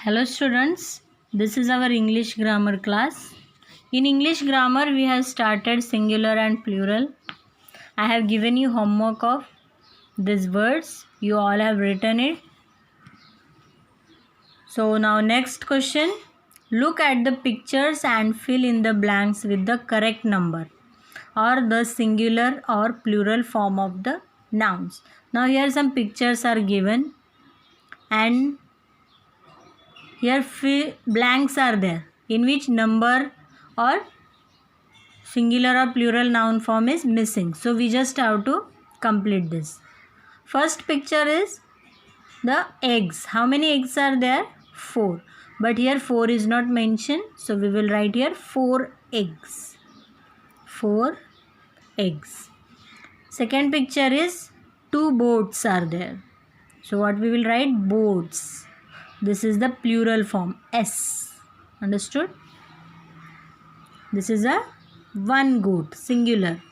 Hello students, this is our English grammar class. In English grammar we have started singular and plural. I have given you homework of these words. You all have written it. So now next question. Look at the pictures and fill in the blanks with the correct number or the singular or plural form of the nouns. Now here some pictures are given and here blanks are there in which number or singular or plural noun form is missing. So we just have to complete this. First picture is the eggs. How many eggs are there? 4. But here 4 is not mentioned. So we will write here 4 eggs. 4 eggs. Second picture is 2 boats are there. So what we will write? Boats. This is the plural form S. Understood? This is a 1 goat, singular.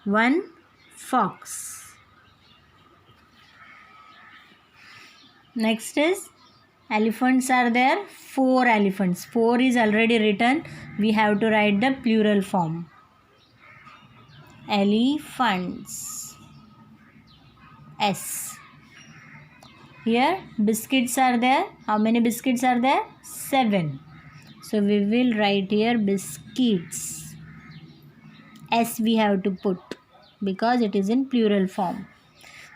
1 fox. Next is elephants are there. 4 elephants. 4 is already written. We have to write the plural form. Elephants. S. Here biscuits are there. How many biscuits are there? 7. So we will write here biscuits. S we have to put because it is in plural form.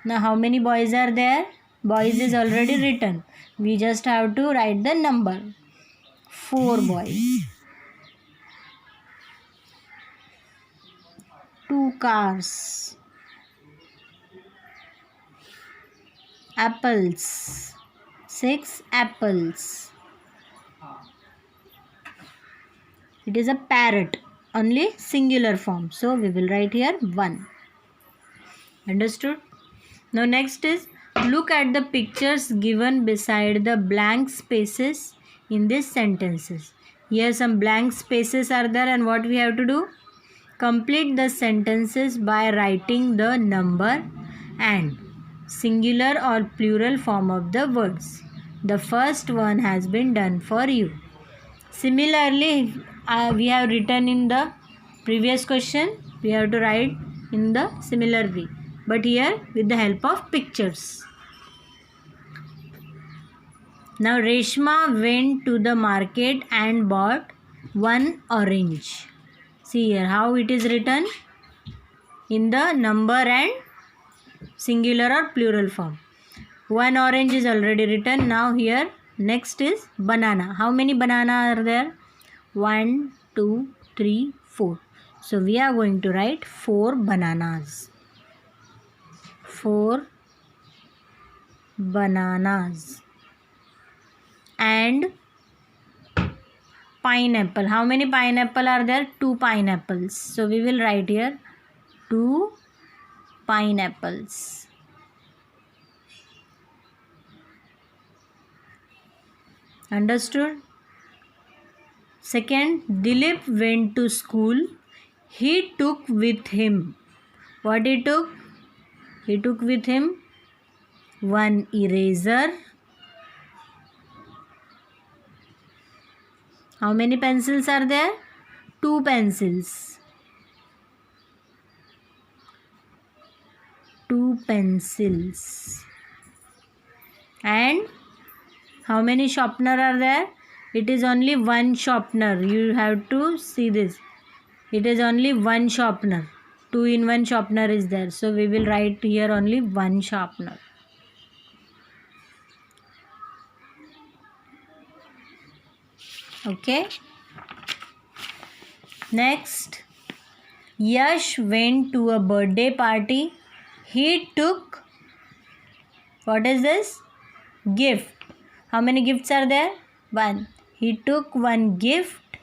Now how many boys are there? Boys is already written. We just have to write the number. 4 boys. 2 cars. Apples. 6 apples. It is a parrot, only singular form. So we will write here 1. Understood? Now next is look at the pictures given beside the blank spaces in these sentences. Here some blank spaces are there and what we have to do? Complete the sentences by writing the number and singular or plural form of the words. The first one has been done for you. Similarly, we have written in the previous question, we have to write in the similar way. But here with the help of pictures. Now Reshma went to the market and bought 1 orange. See here how it is written in the number and singular or plural form. 1 orange is already written. Now here next is banana. How many banana are there? 1, 2, 3, 4. So we are going to write 4 bananas. 4 bananas. And pineapple. How many pineapple are there? 2 pineapples. So we will write here 2 pineapples. Understood? Second, Dilip went to school. He took with him. What he took? He took with him 1 eraser. How many pencils are there? 2 pencils. 2 pencils. And how many sharpener are there? It is only 1 sharpener. You have to see this. It is only 1 sharpener. 2-in-1 sharpener is there. So we will write here only 1 sharpener. Okay. Next. Yash went to a birthday party. He took, what is this? Gift. How many gifts are there? 1. He took 1 gift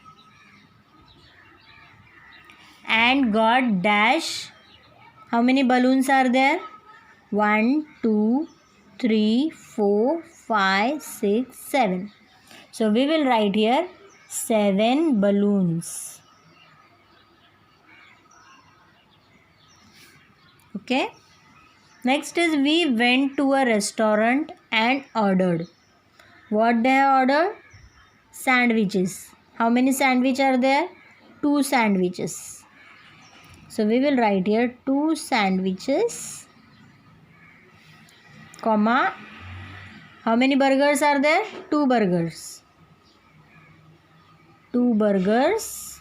and got dash. How many balloons are there? 1, 2, 3, 4, 5, 6, 7. So we will write here 7 balloons. Okay. Next is we went to a restaurant and ordered. What they have ordered? Sandwiches. How many sandwiches are there? 2 sandwiches. So we will write here 2 sandwiches, comma. How many burgers are there? 2 burgers. 2 burgers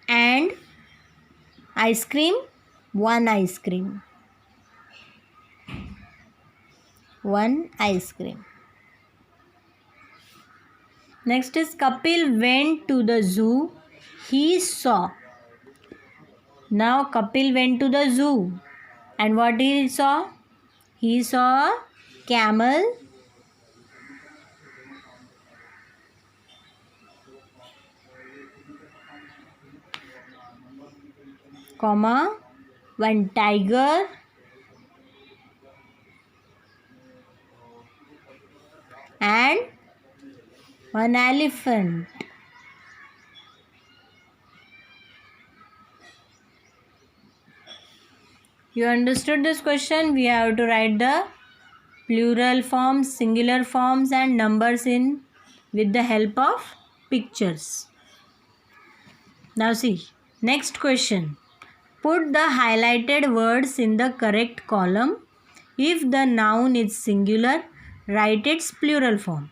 and ice cream, 1 ice cream. 1 ice cream. Next is Kapil went to the zoo. He saw. Now Kapil went to the zoo. And what he saw? He saw a camel, comma, 1 tiger, and 1 elephant. You understood this question? We have to write the plural forms, singular forms and numbers in with the help of pictures. Now see, next question. Put the highlighted words in the correct column. If the noun is singular, write its plural form.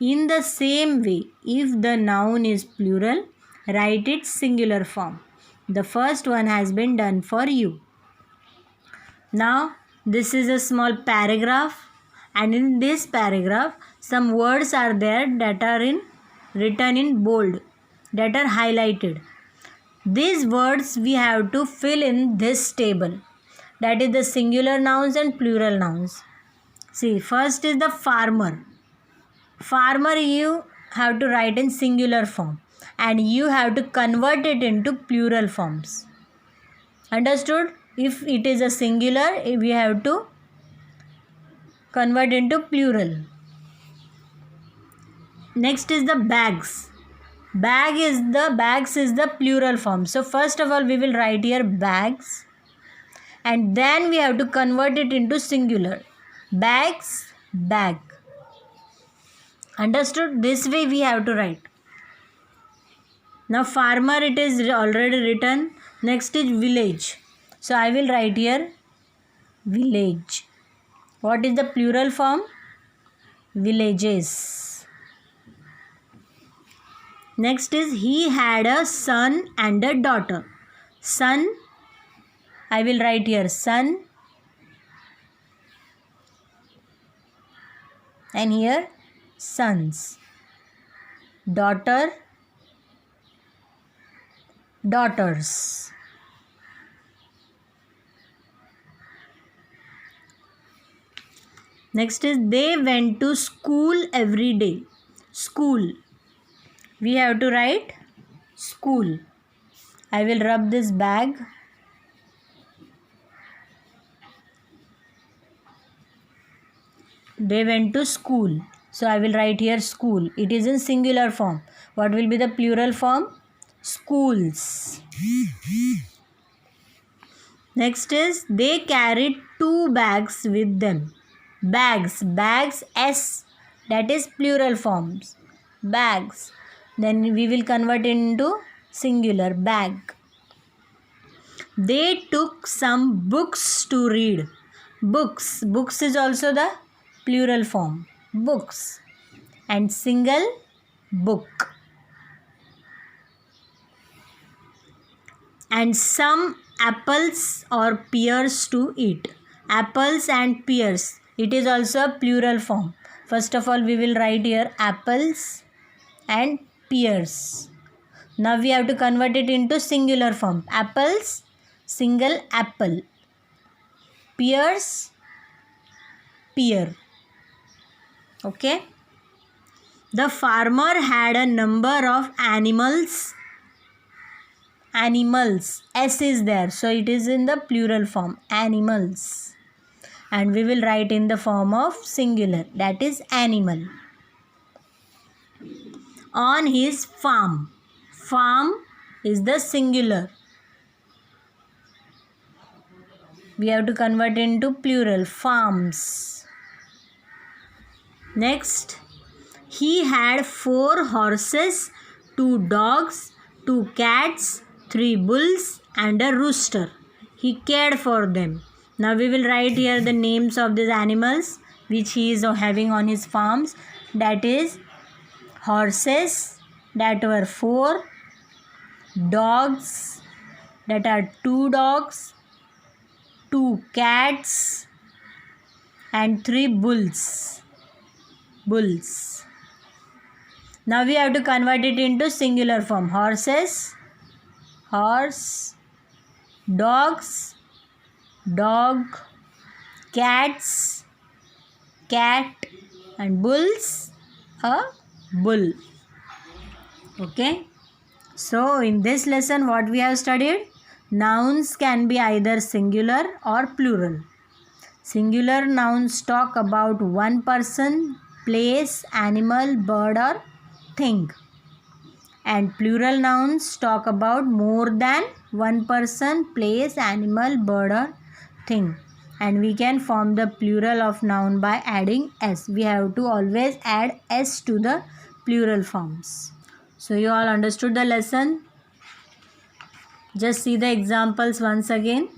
In the same way, if the noun is plural, write its singular form. The first one has been done for you. Now, this is a small paragraph, and in this paragraph, some words are there that are written in bold, that are highlighted. These words we have to fill in this table, that is the singular nouns and plural nouns. See, first is the farmer. Farmer you have to write in singular form and you have to convert it into plural forms. Understood? If it is a singular, we have to convert into plural. Next is the bags. Bags is the plural form. So first of all we will write here bags and then we have to convert it into singular. Bags, bag. Understood? This way we have to write. Now farmer it is already written. Next is village. So I will write here village. What is the plural form? Villages. Next is he had a son and a daughter. Son, I will write here son, and here sons. Daughter, daughters. Next is they went to school every day. School. We have to write school. I will rub this bag. They went to school. So I will write here school. It is in singular form. What will be the plural form? Schools. Next is they carried 2 bags with them. Bags, S, that is plural forms. Bags. Then we will convert into singular, bag. They took some books to read. Books is also the plural form. Books. And single, book. And some apples or pears to eat. Apples and pears. It is also a plural form. First of all, we will write here apples and pears. Now we have to convert it into singular form. Apples, single apple. Pears, pear. Okay. The farmer had a number of animals. Animals. S is there. So it is in the plural form. Animals. And we will write in the form of singular. That is animal. On his farm. Farm is the singular. We have to convert into plural, farms. Next, he had 4 horses, 2 dogs, 2 cats, 3 bulls and a rooster. He cared for them. Now we will write here the names of these animals which he is having on his farms. That is horses, that were 4, dogs, that are 2 dogs, 2 cats and 3 bulls. Now we have to convert it into singular form. Horses, horse, dogs, dog, cats, cat and bulls, a bull. Okay. So in this lesson what we have studied? Nouns can be either singular or plural. Singular nouns talk about one person, place, animal, bird or thing. And plural nouns talk about more than one person, place, animal, bird or thing. And we can form the plural of noun by adding s. We have to always add s to the plural forms. So you all understood the lesson? Just see the examples once again.